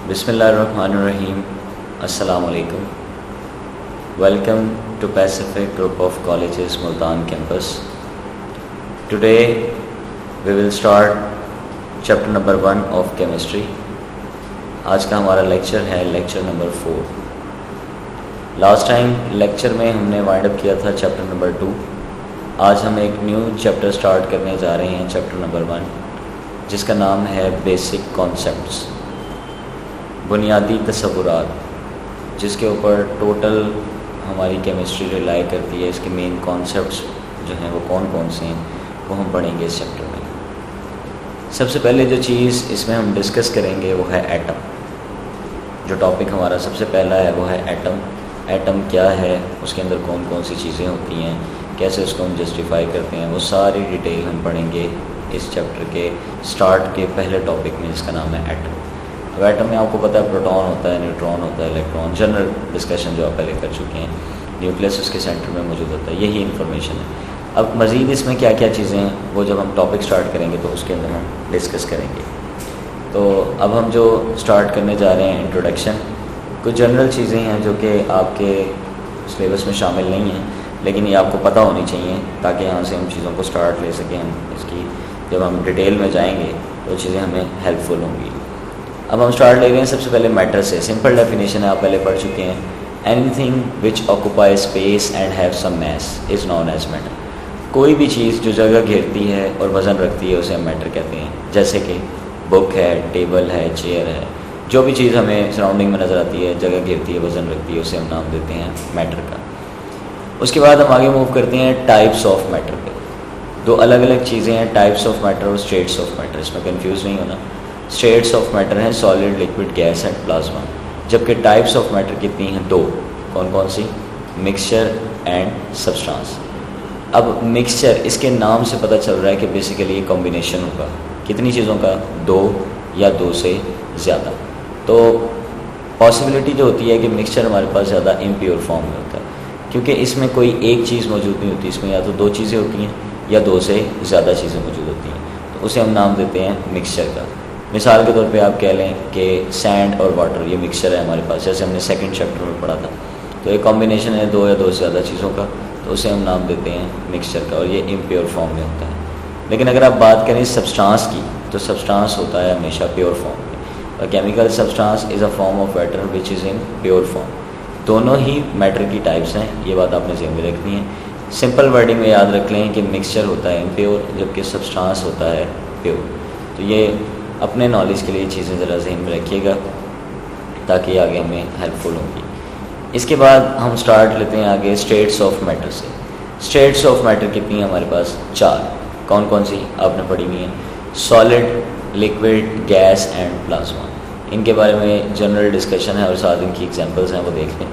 Bismillahirrahmanirrahim. Assalamu alaikum. Welcome to Pacific Group of Colleges Multan campus. Today we will start chapter number 1 of chemistry. आज का हमारा lecture है lecture number 4. Last time lecture में हमने wind up किया था chapter number 2. आज हम एक न्यू चैप्टर स्टार्ट करने जा रहे हैं, चैप्टर नंबर 1, जिसका नाम है बेसिक कॉन्सेप्ट्स, बुनियादी तसव्वुरात, जिसके ऊपर टोटल हमारी केमिस्ट्री रिलाई करती है. इसके मेन कॉन्सेप्ट्स जो हैं वो कौन कौन से हैं वो हम पढ़ेंगे इस चैप्टर में. सबसे पहले जो चीज़ इसमें हम डिस्कस करेंगे वो है एटम. जो टॉपिक हमारा सबसे पहला है वो है एटम. एटम क्या है, उसके अंदर कौन कौन सी चीज़ें होती हैं, कैसे उसको हम जस्टिफाई करते हैं, वो सारी डिटेल हम पढ़ेंगे इस चैप्टर के स्टार्ट के पहले टॉपिक में, जिसका नाम है एटम. अब एटम में आपको पता है प्रोटॉन होता है, न्यूट्रॉन होता है, इलेक्ट्रॉन, जनरल डिस्कशन जो आप पहले कर चुके हैं. न्यूक्लियस उसके सेंटर में मौजूद होता है, यही इन्फॉर्मेशन है. अब मज़ीद इसमें क्या क्या चीज़ें हैं वो जब हम टॉपिक स्टार्ट करेंगे तो उसके अंदर हम डिस्कस करेंगे. तो अब हम जो स्टार्ट करने जा रहे हैं इंट्रोडक्शन, कुछ जनरल चीज़ें हैं जो कि आपके सिलेबस में शामिल नहीं हैं, लेकिन ये आपको पता होनी चाहिए ताकि यहाँ से हम चीज़ों को स्टार्ट ले सकें. हम इसकी जब हम डिटेल में जाएंगे तो चीज़ें हमें हेल्पफुल होंगी. अब हम स्टार्ट ले रहे हैं सबसे पहले मैटर से. सिंपल डेफिनेशन है, आप पहले पढ़ चुके हैं. Anything which occupy space and have some mass is known as matter. कोई भी चीज़ जो जगह घेरती है और वज़न रखती है उसे हम मैटर कहते हैं. जैसे कि बुक है, टेबल है, चेयर है, जो भी चीज़ हमें सराउंडिंग में नज़र आती है, जगह घेरती है, वज़न रखती है, उसे हम नाम देते हैं मैटर का. उसके बाद हम आगे मूव करते हैं टाइप्स ऑफ मैटर पे. दो अलग अलग चीज़ें हैं, टाइप्स ऑफ मैटर और स्टेट्स ऑफ मैटर. इसमें कंफ्यूज नहीं होना. स्टेट्स ऑफ मैटर हैं solid, liquid, gas and plasma. जबकि टाइप्स ऑफ मैटर कितनी हैं? दो. कौन कौन सी? Mixture and substance. अब मिक्सचर, इसके नाम से पता चल रहा है कि बेसिकली ये कॉम्बिनेशन होगा कितनी चीज़ों का? दो या दो से ज़्यादा. तो पॉसिबिलिटी जो होती है कि मिक्सचर हमारे पास ज़्यादा इम्प्योर फॉर्म में होता है, क्योंकि इसमें कोई एक चीज़ मौजूद नहीं होती. इसमें या तो दो चीज़ें होती हैं या दो से ज़्यादा चीज़ें मौजूद होती हैं. तो उसे हम नाम देते हैं मिक्सचर का. मिसाल के तौर पे आप कह लें कि सैंड और वाटर ये मिक्सचर है हमारे पास, जैसे हमने सेकंड चैप्टर में पढ़ा था. तो एक कॉम्बिनेशन है दो या दो से ज़्यादा चीज़ों का, तो उसे हम नाम देते हैं मिक्सचर का, और ये इम्प्योर फॉर्म में होता है. लेकिन अगर आप बात करें सब्सटेंस की, तो सब्सटेंस होता है हमेशा प्योर फॉर्म में. और chemical substance is a form of matter which is in pure form. दोनों ही मैटर की टाइप्स हैं, ये बात आपने ज़हन में रखनी है. सिंपल वर्डिंग में याद रख लें कि मिक्सचर होता है इम्प्योर, जबकि सब्सटेंस होता है प्योर. तो ये अपने नॉलेज के लिए चीज़ें ज़रा ज़हन में रखिएगा ताकि आगे हमें हेल्पफुल होंगी. इसके बाद हम स्टार्ट लेते हैं आगे स्टेट्स ऑफ मैटर से. स्टेट्स ऑफ मैटर कितनी है हमारे पास? 4. कौन कौन सी आपने पढ़ी हुई हैं? Solid, liquid, gas and plasma. इनके बारे में जनरल डिस्कशन है और साथ इनकी एग्जांपल्स हैं, वो देख लें.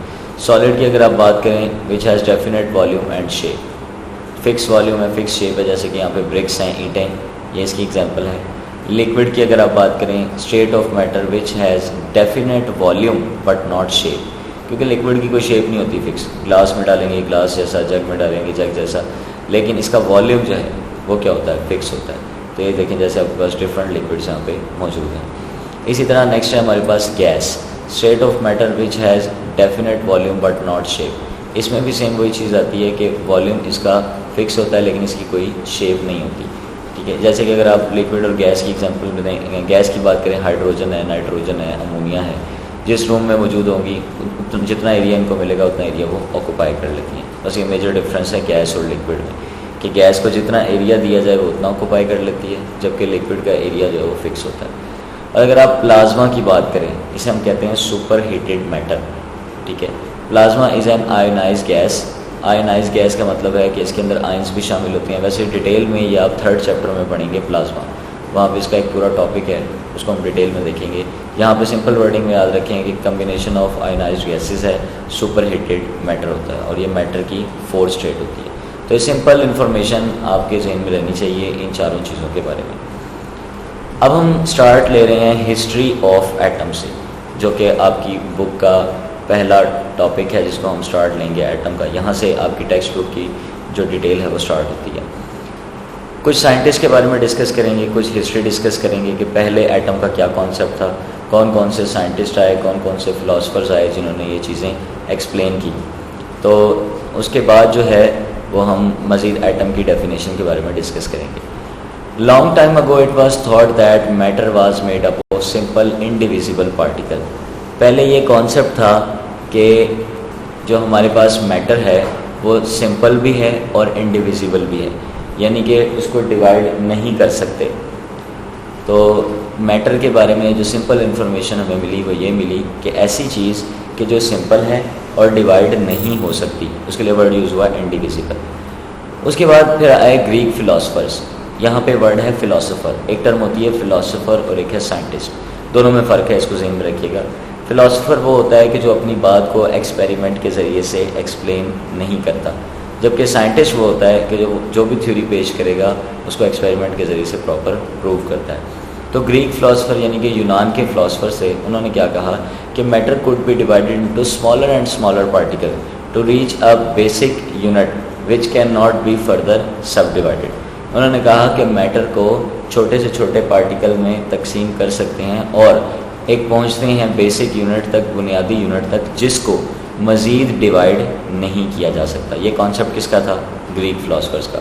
सॉलिड की अगर आप बात करें, विच has definite volume and shape. Fix volume है, फिक्स शेप है, जैसे कि यहाँ पे ब्रिक्स हैं, ईंटें, ये इसकी एग्जांपल है. लिक्विड की अगर आप बात करें, state of matter which has definite volume but not shape. क्योंकि लिक्विड की कोई शेप नहीं होती फिक्स. ग्लास में डालेंगे ग्लास जैसा, जग में डालेंगे जग जैसा, लेकिन इसका वॉल्यूम जो है वो क्या होता है? फिक्स होता है. तो ये देखें जैसे आपके पास डिफरेंट लिक्विड्स यहाँ पे मौजूद हैं. इसी तरह नेक्स्ट है हमारे पास gas. State of matter which has definite volume but not shape. इसमें भी सेम वही चीज़ आती है कि वॉल्यूम इसका फिक्स होता है लेकिन इसकी कोई शेप नहीं होती. ठीक है, जैसे कि अगर आप लिक्विड और गैस की एग्जांपल में गैस की बात करें, हाइड्रोजन है, नाइट्रोजन है, अमोनिया है. जिस रूम में मौजूद होंगी जितना एरिया इनको मिलेगा उतना एरिया वो ऑक्यूपाई कर लेती हैं. बस ये मेजर डिफरेंस है गैस और लिक्विड में, कि गैस को जितना एरिया दिया जाए वो उतना ऑक्यूपाई कर लेती है, जबकि लिक्विड का एरिया जो है वो फिक्स होता है. और अगर आप प्लाज्मा की बात करें, इसे हम कहते हैं सुपर हीटेड मैटर. ठीक है, plasma is an ionise gas. Ionise gas का मतलब है कि इसके अंदर आयंस भी शामिल होते हैं. वैसे डिटेल में ये आप 3rd चैप्टर में पढ़ेंगे प्लाज्मा, वहाँ पे इसका एक पूरा टॉपिक है, उसको हम डिटेल में देखेंगे. यहाँ पे सिंपल वर्डिंग में याद रखें कि कम्बिनेशन ऑफ आयोनाइज्ड गैसेस है, सुपर हीटेड मैटर होता है, और ये मैटर की 4 स्टेट होती है. तो ये सिंपल इन्फॉर्मेशन आपके जहन में रहनी चाहिए इन चारों चीज़ों के बारे में. अब हम स्टार्ट ले रहे हैं हिस्ट्री ऑफ एटम से, जो कि आपकी बुक का पहला टॉपिक है जिसको हम स्टार्ट लेंगे एटम का. यहाँ से आपकी टेक्स्ट बुक की जो डिटेल है वो स्टार्ट होती है. कुछ साइंटिस्ट के बारे में डिस्कस करेंगे, कुछ हिस्ट्री डिस्कस करेंगे कि पहले एटम का क्या कॉन्सेप्ट था, कौन कौन से साइंटिस्ट आए, कौन कौन से फ़िलासफ़र्स आए जिन्होंने ये चीज़ें एक्सप्लेन की। तो उसके बाद जो है वो हम मज़ीद एटम की डेफिनेशन के बारे में डिस्कस करेंगे। Long time ago it was thought that matter was made up of simple indivisible particle. पहले ये कॉन्सेप्ट था कि जो हमारे पास मैटर है वो सिंपल भी है और इंडिविजिबल भी है, यानी कि उसको डिवाइड नहीं कर सकते। तो मैटर के बारे में जो सिंपल इन्फॉर्मेशन हमें मिली वो ये मिली कि ऐसी चीज़ कि जो सिंपल है और डिवाइड नहीं हो सकती, उसके लिए वर्ड यूज़ हुआ इंडिविजिबल। उसके बाद फिर आए ग्रीक फ़िलासफ़र्स। यहाँ पे वर्ड है फ़िलासफ़र, एक टर्म होती है फ़िलासफ़र और एक है साइंटिस्ट, दोनों में फ़र्क है, इसको ज़हन में रखिएगा। फ़िलासफ़र वो होता है कि जो अपनी बात को एक्सपेरिमेंट के ज़रिए से एक्सप्लेन नहीं करता, जबकि साइंटिस्ट वो होता है कि जो भी थ्योरी पेश करेगा उसको एक्सपेरिमेंट के ज़रिए से प्रॉपर प्रूव करता है। तो ग्रीक फ़िलासफ़र यानी कि यूनान के फ़िलासफ़र से उन्होंने क्या कहा कि matter could be divided into smaller and smaller particle to reach a basic unit which can not be further subdivided. उन्होंने कहा कि मैटर को छोटे से छोटे पार्टिकल में तकसीम कर सकते हैं और एक पहुंचते हैं बेसिक यूनिट तक, बुनियादी यूनिट तक, जिसको मज़ीद डिवाइड नहीं किया जा सकता। ये कॉन्सेप्ट किसका था? ग्रीक फ़िलासफ़र्स का।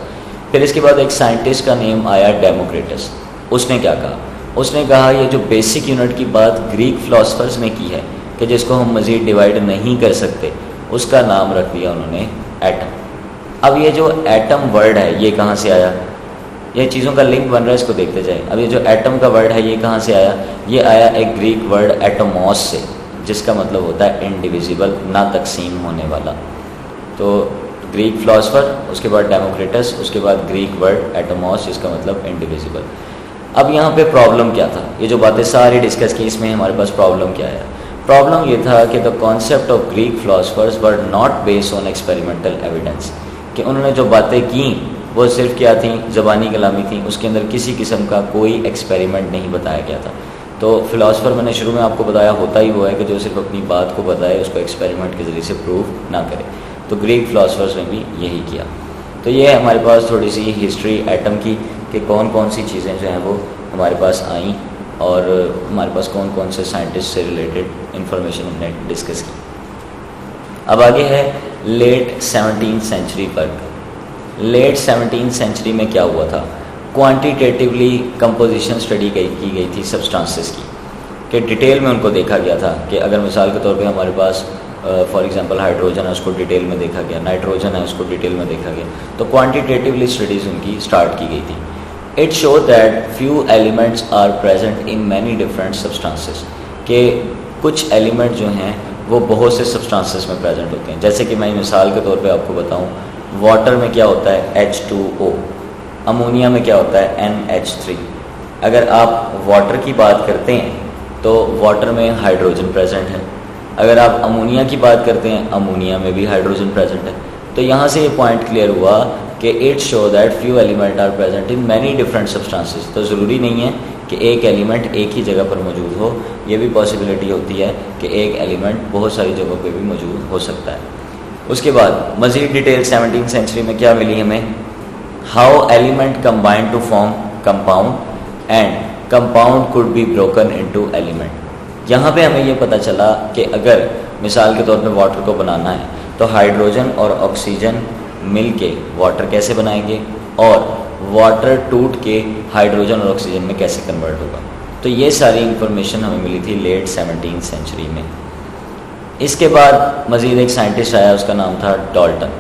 फिर इसके बाद एक साइंटिस्ट का नेम आया डेमोक्रिटस। उसने क्या कहा? उसने कहा ये जो बेसिक यूनिट की बात ग्रीक फ़िलासफ़र्स ने की है कि जिसको हम मज़ीद डिवाइड नहीं कर सकते, उसका नाम रख दिया उन्होंने एटम। अब ये जो एटम वर्ड है ये कहाँ से आया? ये चीज़ों का लिंक बन रहा है, इसको देखते जाएं। अब ये जो एटम का वर्ड है ये कहाँ से आया? ये आया एक ग्रीक वर्ड एटोमॉस से, जिसका मतलब होता है इंडिविजिबल, ना तकसीम होने वाला। तो ग्रीक फ़िलासफ़र, उसके बाद डेमोक्रिटस, उसके बाद ग्रीक वर्ड एटोमॉस, जिसका मतलब इंडिविजिबल। अब यहाँ पे प्रॉब्लम क्या था? ये जो बातें सारी डिस्कस की, इसमें हमारे पास प्रॉब्लम क्या है? प्रॉब्लम ये था कि the concept of Greek philosophers were not based on experimental evidence, कि उन्होंने जो बातें की वो सिर्फ क्या थी? ज़बानी कलामी थी, उसके अंदर किसी किस्म का कोई एक्सपेरिमेंट नहीं बताया गया था। तो फ़िलासफ़र, मैंने शुरू में आपको बताया, होता ही वो है कि जो सिर्फ अपनी बात को बताए, उसको एक्सपेरिमेंट के ज़रिए से प्रूव ना करे। तो ग्रीक फ़िलासफ़र्स ने भी यही किया। तो ये है हमारे पास थोड़ी सी हिस्ट्री एटम की, कि कौन कौन सी चीज़ें जो हैं वो हमारे पास आईं और हमारे पास कौन कौन से साइंटिस्ट से रिलेटेड इंफॉर्मेशन हमने डिस्कस की। अब आगे है लेट 17th सेंचुरी पर। लेट 17th सेंचुरी में क्या हुआ था? क्वांटिटेटिवली कंपोजिशन स्टडी की गई थी सब्सटेंसेस की, कि डिटेल में उनको देखा गया था कि अगर मिसाल के तौर पे हमारे पास फॉर एग्जांपल हाइड्रोजन है, उसको डिटेल में देखा गया, नाइट्रोजन है, उसको डिटेल में देखा गया। तो क्वांटिटेटिवली स्टडीज़ उनकी स्टार्ट की गई थी। It show that few elements are present in many different substances, के कुछ एलिमेंट जो हैं वो बहुत से सब्सटेंसेस में प्रेजेंट होते हैं। जैसे कि मैं मिसाल के तौर पे आपको बताऊं, वाटर में क्या होता है? H2O। अमोनिया में क्या होता है? NH3। अगर आप वाटर की बात करते हैं तो वाटर में हाइड्रोजन प्रेजेंट है। अगर आप अमोनिया की बात करते हैं, अमोनिया में भी हाइड्रोजन प्रेजेंट है। तो यहाँ से ये पॉइंट क्लियर हुआ कि it show that few element are present in many different substances. तो ज़रूरी नहीं है कि एक एलिमेंट एक ही जगह पर मौजूद हो, ये भी पॉसिबिलिटी होती है कि एक एलिमेंट बहुत सारी जगहों पे भी मौजूद हो सकता है। उसके बाद मज़ीद डिटेल 17th सेंचुरी में क्या मिली हमें? How element combine to form compound and compound could be broken into element. यहाँ पे हमें ये पता चला कि अगर मिसाल के तौर पे वाटर को बनाना है तो हाइड्रोजन और ऑक्सीजन मिल के वाटर कैसे बनाएंगे, और वाटर टूट के हाइड्रोजन और ऑक्सीजन में कैसे कन्वर्ट होगा। तो ये सारी इंफॉर्मेशन हमें मिली थी लेट 17th सेंचुरी में। इसके बाद मज़ीद एक साइंटिस्ट आया, उसका नाम था डाल्टन।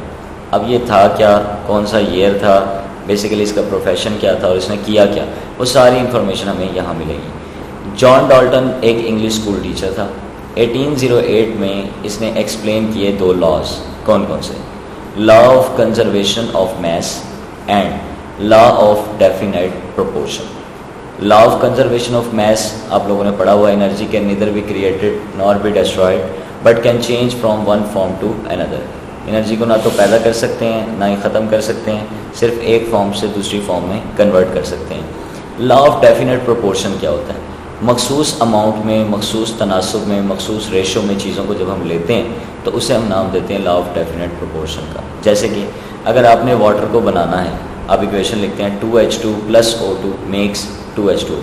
अब ये था क्या, कौन सा ईयर था, बेसिकली इसका प्रोफेशन क्या था और इसने किया क्या, वो सारी इंफॉर्मेशन हमें यहाँ मिलेगी। जॉन डाल्टन एक इंग्लिश स्कूल टीचर था। 1808 में इसने एक्सप्लेन किए 2 लॉज। कौन कौन से? Law of conservation of mass and law of definite proportion. Law of conservation of mass आप लोगों ने पढ़ा हुआ, energy can neither be created nor be destroyed but can change from one form to another. Energy को ना तो पैदा कर सकते हैं ना ही ख़त्म कर सकते हैं, सिर्फ एक फॉर्म से दूसरी फॉर्म में कन्वर्ट कर सकते हैं। लॉ ऑफ डेफिनेट प्रोपोर्शन क्या होता है? मखसूस अमाउंट में, मखसूस तनासुब में, मखसूस रेशो में चीज़ों को जब हम लेते हैं तो उसे हम नाम देते हैं लॉ ऑफ डेफिनेट प्रोपोर्शन का। जैसे कि अगर आपने वाटर को बनाना है, आप इक्वेशन लिखते हैं 2H2 + O2 मेक्स 2H2।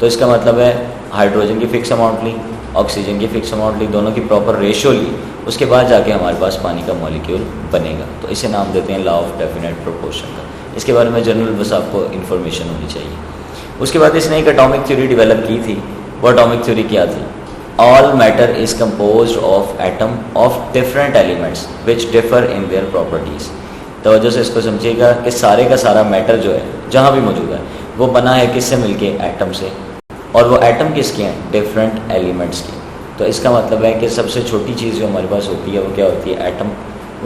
तो इसका मतलब है हाइड्रोजन की फ़िक्स अमाउंट ली, ऑक्सीजन की फ़िक्स अमाउंट ली, दोनों की प्रॉपर रेशियो ली, उसके बाद जाके हमारे पास पानी का मॉलिक्यूल बनेगा। तो इसे नाम देते हैं लॉ ऑफ डेफिनेट प्रोपोर्शन का। इसके बारे में जनरल बस आपको इन्फॉर्मेशन होनी चाहिए। उसके बाद इसने एक एटॉमिक थ्योरी डेवलप की थी। वो एटॉमिक थ्योरी क्या थी? All matter is composed of atom of different elements which differ in their properties. तवज्जो से इसको समझिएगा कि सारे का सारा मैटर जो है जहाँ भी मौजूद है वो बना है किससे मिलके? एटम से। और वो एटम किसके हैं? डिफरेंट एलिमेंट्स के। तो इसका मतलब है कि सबसे छोटी चीज़ जो हमारे पास होती है वो क्या होती है? एटम।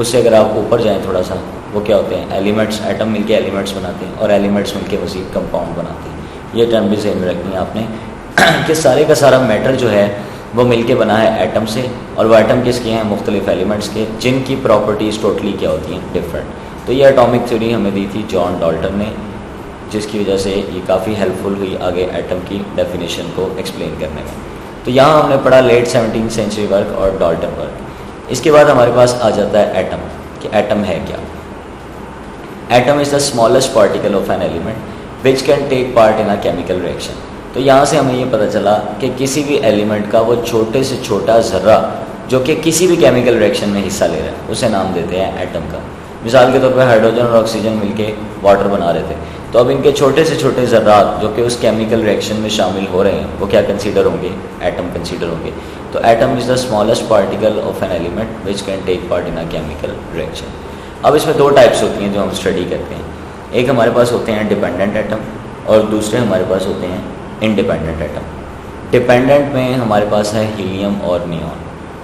उससे अगर आप ऊपर जाएं थोड़ा सा, वो क्या होते हैं? एलिमेंट्स। एटम मिलके एलिमेंट्स बनाते हैं और एलिमेंट्स मिलके मज़ीद कंपाउंड बनाते हैं। ये टर्म भी ज़हन में रखनी है आपने कि सारे का सारा मैटर जो है वो मिलके बना है एटम से, और वो एटम किसके हैं? मुख्तलिफ एलिमेंट्स के, जिनकी प्रॉपर्टीज़ टोटली क्या होती हैं? डिफरेंट। तो ये एटॉमिक थ्योरी हमें दी थी जॉन डाल्टन ने, जिसकी वजह से ये काफ़ी हेल्पफुल हुई आगे एटम की डेफिनेशन को एक्सप्लेन करने में। तो यहाँ हमने पढ़ा लेट 17th सेंचुरी वर्क और डाल्टन वर्क। इसके बाद हमारे पास आ जाता है एटम, कि एटम है क्या? Atom is the smallest particle of an element which can take part in a chemical reaction. तो यहाँ से हमें ये पता चला कि किसी भी एलिमेंट का वो छोटे से छोटा ज़र्रा जो कि किसी भी केमिकल रिएक्शन में हिस्सा ले रहा है उसे नाम देते हैं एटम का। मिसाल के तौर पर हाइड्रोजन और ऑक्सीजन मिलके वाटर बना रहे थे, तो अब इनके छोटे से छोटे ज़र्रात जो कि उस केमिकल रिएक्शन में शामिल हो रहे हैं वो क्या कंसीडर होंगे? एटम कंसीडर होंगे। तो atom is the smallest particle of an element which can take part in a chemical reaction. अब इसमें दो टाइप्स होती हैं जो हम स्टडी करते हैं। एक हमारे पास होते हैं डिपेंडेंट एटम और दूसरे हमारे पास होते हैं इंडिपेंडेंट एटम। डिपेंडेंट में हमारे पास है हीलियम और नियॉन,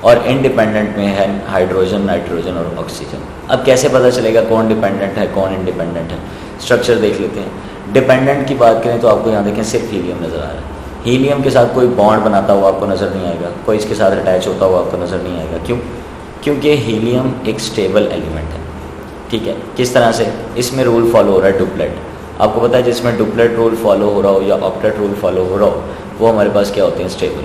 और इंडिपेंडेंट में है हाइड्रोजन, नाइट्रोजन और ऑक्सीजन। अब कैसे पता चलेगा कौन डिपेंडेंट है कौन इंडिपेंडेंट है? स्ट्रक्चर देख लेते हैं। डिपेंडेंट की बात करें तो आपको यहाँ देखें सिर्फ हीलियम नज़र आ रहा है। हीलियम के साथ कोई बॉन्ड बनाता हुआ आपको नज़र नहीं आएगा, कोई इसके साथ अटैच होता हुआ आपको नज़र नहीं आएगा। क्यों? क्योंकि हीलियम एक स्टेबल एलिमेंट है। ठीक है, किस तरह से? इसमें रूल फॉलो हो रहा है डुप्लेट। आपको पता है जिसमें डुप्लेट रूल फॉलो हो रहा हो या ऑक्टेट रूल फॉलो हो रहा हो वो हमारे पास क्या होते हैं? स्टेबल।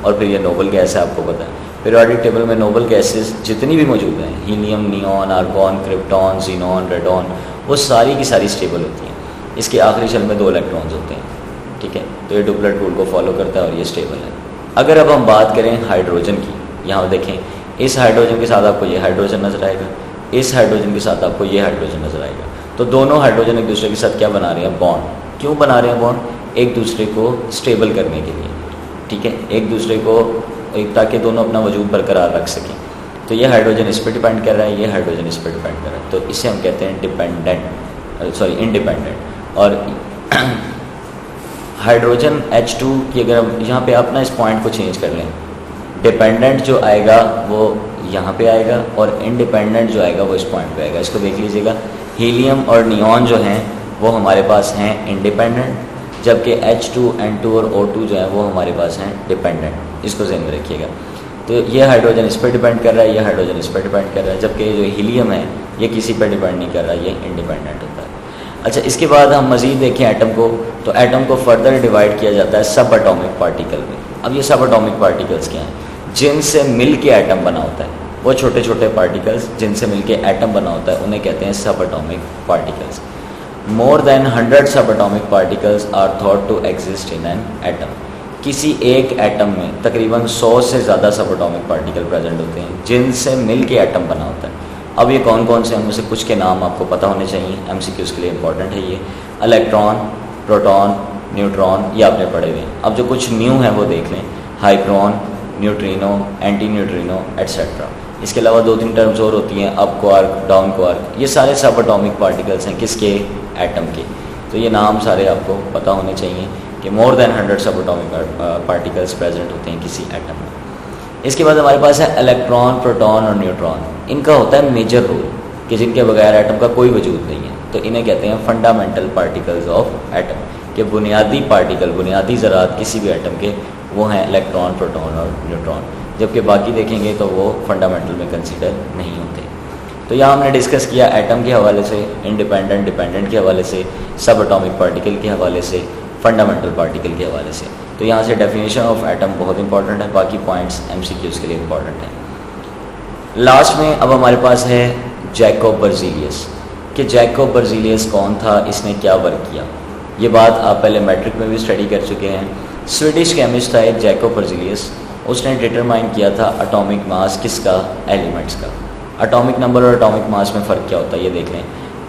और फिर ये नोबल गैस है, आपको पता है पीरियोडिक टेबल में नोबल गैसेस जितनी भी मौजूद हैं, helium, neon, argon, krypton, xenon, radon, वो सारी की सारी स्टेबल होती हैं। इसके आखिरी शेल में 2 इलेक्ट्रॉन्स होते हैं। ठीक है, तो ये डुप्लेट रूल को फॉलो करता है और ये स्टेबल है। अगर अब हम बात करें हाइड्रोजन की, यहाँ देखें इस हाइड्रोजन के साथ आपको ये हाइड्रोजन नज़र आएगा, इस हाइड्रोजन के साथ आपको ये हाइड्रोजन नज़र आएगा। तो दोनों हाइड्रोजन एक दूसरे के साथ क्या बना रहे हैं? बॉन्ड। क्यों बना रहे हैं बॉन्ड? एक दूसरे को स्टेबल करने के लिए। ठीक है, एक दूसरे को ताकि दोनों अपना वजूद बरकरार रख सकें। तो ये हाइड्रोजन इस पर डिपेंड कर रहा है, ये हाइड्रोजन इस पर डिपेंड कर रहा है। तो इसे हम कहते हैं इंडिपेंडेंट। और हाइड्रोजन H2 की अगर हम यहाँ पे आप ना इस पॉइंट को चेंज कर लें, डिपेंडेंट जो आएगा वो यहाँ पे आएगा और इंडिपेंडेंट जो आएगा वो इस पॉइंट पे आएगा। इसको देख लीजिएगा, हीलियम और नियॉन जो हैं वो हमारे पास हैं इंडिपेंडेंट, जबकि H2N2 और O2 जो है वो हमारे पास हैं डिपेंडेंट। इसको ध्यान में रखिएगा। तो ये हाइड्रोजन इस पर डिपेंड कर रहा है, ये हाइड्रोजन इस पर डिपेंड कर रहा है, जबकि जो हीलियम है ये किसी पर डिपेंड नहीं कर रहा, ये इंडिपेंडेंट होता है। अच्छा, इसके बाद हम मज़ीद देखें एटम को, तो एटम को फर्दर डिवाइड किया जाता है सब एटॉमिक पार्टिकल में। अब ये सब एटॉमिक पार्टिकल्स क्या हैं? जिनसे मिल के एटम बना होता है, वो छोटे छोटे पार्टिकल्स जिनसे मिल के एटम बना होता है उन्हें कहते हैं सब atomic particles. More than 100 subatomic particles are thought to exist in an atom. किसी एक एटम में तकरीबन 100 से ज़्यादा सब एटॉमिक पार्टिकल प्रेजेंट होते हैं जिनसे मिल के एटम बना होता है। अब ये कौन कौन से हैं, उनमें से कुछ के नाम आपको पता होने चाहिए, MCQs के लिए इंपॉर्टेंट है ये। इलेक्ट्रॉन, प्रोटॉन, न्यूट्रॉन, ये आपने पढ़े हुए हैं। अब जो कुछ न्यू है वो देख लें, हाइड्रोन, न्यूट्रिनो, एंटी न्यूट्रिनो एट्सेट्रा। इसके अलावा 2-3 टर्म्स और होती हैं, अप क्वार्क, डाउन क्वार्क। ये सारे सब एटॉमिक पार्टिकल्स हैं किसके? एटम के। तो ये नाम सारे आपको पता होने चाहिए कि मोर than 100 subatomic particles present होते हैं किसी एटम में। इसके बाद हमारे पास है इलेक्ट्रॉन, प्रोटॉन और न्यूट्रॉन। इनका होता है मेजर रोल कि जिनके बगैर एटम का कोई वजूद नहीं है। तो इन्हें कहते हैं फंडामेंटल पार्टिकल्स ऑफ एटम, कि बुनियादी पार्टिकल, बुनियादी ज़रात किसी भी एटम के वो हैं इलेक्ट्रॉन, प्रोटॉन और न्यूट्रॉन। जबकि बाकी देखेंगे तो वो फंडामेंटल में कंसीडर नहीं होते। तो यहाँ हमने डिस्कस किया एटम के हवाले से, इंडिपेंडेंट, डिपेंडेंट के हवाले से, सब एटॉमिक पार्टिकल के हवाले से, फंडामेंटल पार्टिकल के हवाले से। तो यहाँ से डेफिनेशन ऑफ एटम बहुत इंपॉर्टेंट है, बाकी पॉइंट्स MCQs के लिए इंपॉर्टेंट हैं। लास्ट में अब हमारे पास है जैकोब बर्जीलियस, कि जैकोब बर्जीलियस कौन था, इसने क्या वर्क किया। ये बात आप पहले मैट्रिक में भी स्टडी कर चुके हैं। स्वीडिश केमिस्ट था एक जैकोब बर्जीलियस, उसने डिटरमाइन किया था एटॉमिक मास किसका, एलिमेंट्स का। एटॉमिक नंबर और एटॉमिक मास में फ़र्क क्या होता है ये देख लें।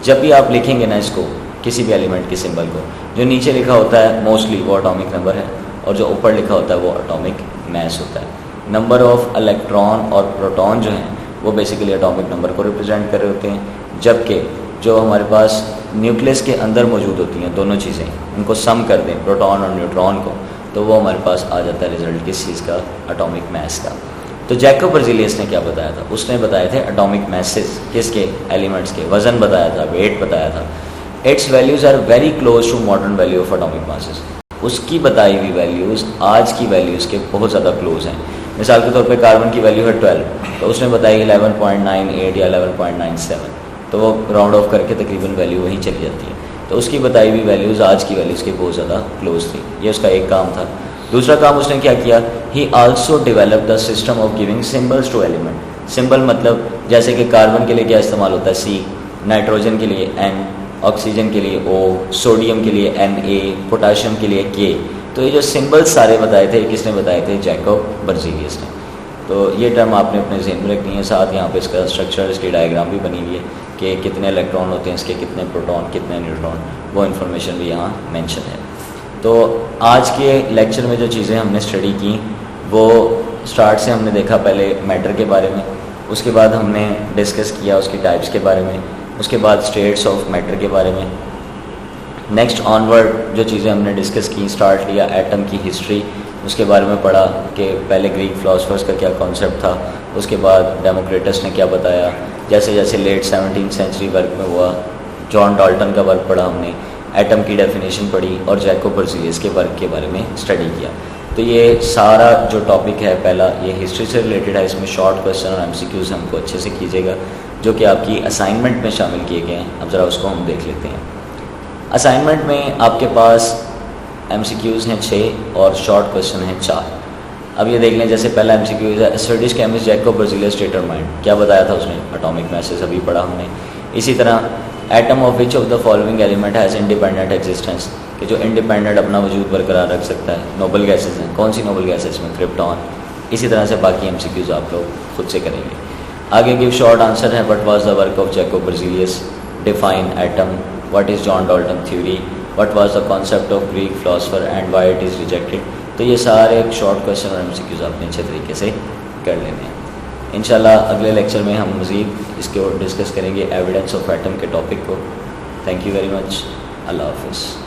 जब भी आप लिखेंगे ना इसको, किसी भी एलिमेंट के सिंबल को, जो नीचे लिखा होता है मोस्टली वो एटॉमिक नंबर है, और जो ऊपर लिखा होता है वो एटॉमिक मास होता है। नंबर ऑफ इलेक्ट्रॉन और प्रोटॉन जो हैं वो बेसिकली एटॉमिक नंबर को रिप्रेजेंट कर रहे होते हैं, जबकि जो हमारे पास न्यूक्लियस के अंदर मौजूद होती हैं दोनों चीज़ें, उनको सम कर दें प्रोटॉन और न्यूट्रॉन को, तो वो हमारे पास आ जाता है रिजल्ट किस चीज़ का, एटॉमिक मास का। तो जैकोब बर्जीलियस ने क्या बताया था, उसने बताए थे एटॉमिक मासेस किसके, एलिमेंट्स के, वज़न बताया था, वेट बताया था। Its values are very close to modern value of atomic masses. उसकी बताई हुई वैल्यूज़ आज की वैल्यूज़ के बहुत ज़्यादा क्लोज हैं। मिसाल के तौर पे कार्बन की वैल्यू है 12, तो उसने बताई 11.98 या 11.97, तो वो राउंड ऑफ करके तकरीबन वैल्यू वहीं चली जाती है। तो उसकी बताई हुई वैल्यूज़ आज की वैल्यूज़ के बहुत ज़्यादा क्लोज थी। ये उसका एक काम था। दूसरा काम उसने क्या किया, he also develop the system of giving symbols to element. Symbol मतलब जैसे कि कार्बन के लिए क्या इस्तेमाल होता है, C, नाइट्रोजन के लिए N, ऑक्सीजन के लिए O, सोडियम के लिए Na, पोटाशियम के लिए K। तो ये जो सिंबल्स सारे बताए थे, किसने बताए थे, जैकोब बर्जीलियस ने। तो ये टर्म आपने अपने जहन में रखनी है। साथ यहाँ पे इसका स्ट्रक्चर, इसकी डायग्राम भी बनी हुई है कि कितने इलेक्ट्रॉन होते हैं इसके, कितने प्रोटॉन, कितने न्यूट्रॉन, वो इन्फॉर्मेशन भी यहाँ मेंशन है। तो आज के लेक्चर में जो चीज़ें हमने स्टडी की वो स्टार्ट से हमने देखा पहले मैटर के बारे में, उसके बाद हमने डिस्कस किया उसकी टाइप्स के बारे में, उसके बाद स्टेट्स ऑफ मैटर के बारे में। नेक्स्ट ऑनवर्ड जो चीज़ें हमने डिस्कस की, स्टार्ट लिया एटम की हिस्ट्री, उसके बारे में पढ़ा कि पहले ग्रीक फिलोसफर्स का क्या कॉन्सेप्ट था, उसके बाद डेमोक्रेटस ने क्या बताया, जैसे जैसे लेट 17th सेंचुरी वर्क में हुआ, जॉन डाल्टन का वर्क पढ़ा हमने, एटम की डेफिनेशन पढ़ी और जैकोब बर्जीलियस के वर्क के बारे में स्टडी किया। तो ये सारा जो टॉपिक है पहला, ये हिस्ट्री से रिलेटेड है। इसमें शॉर्ट क्वेश्चन और MCQs हमको अच्छे से कीजिएगा, जो कि आपकी असाइनमेंट में शामिल किए गए हैं। अब ज़रा उसको हम देख लेते हैं। असाइनमेंट में आपके पास MCQs हैं 6 और शॉर्ट क्वेश्चन हैं 4। अब ये देख लें, जैसे पहला MCQ है, Swedish chemist Jacob Berzelius determined, क्या बताया था उसने, एटॉमिक मासेस, अभी पढ़ा हमने। इसी तरह atom of which of the following element has independent existence, कि जो इंडिपेंडेंट अपना वजूद बरकरार रख सकता है। नोबल गैसेज हैं, कौन सी नोबल गैसेज में, क्रिप्टॉन। इसी तरह से बाकी MCQs आप लोग खुद से करेंगे। आगे गिव शॉर्ट आंसर है, what was the work of Jacob Berzelius, define atom, what is John Dalton theory, what was the concept of Greek philosopher and why it is rejected. तो ये सारे शॉर्ट क्वेश्चन और MCQs आपने अच्छे तरीके से कर लेने हैं। इंशाल्लाह अगले लेक्चर में हम मज़ीद इसको डिस्कस करेंगे, एविडेंस ऑफ एटम के टॉपिक को। Thank you very much. अल्लाह हाफ़िज़।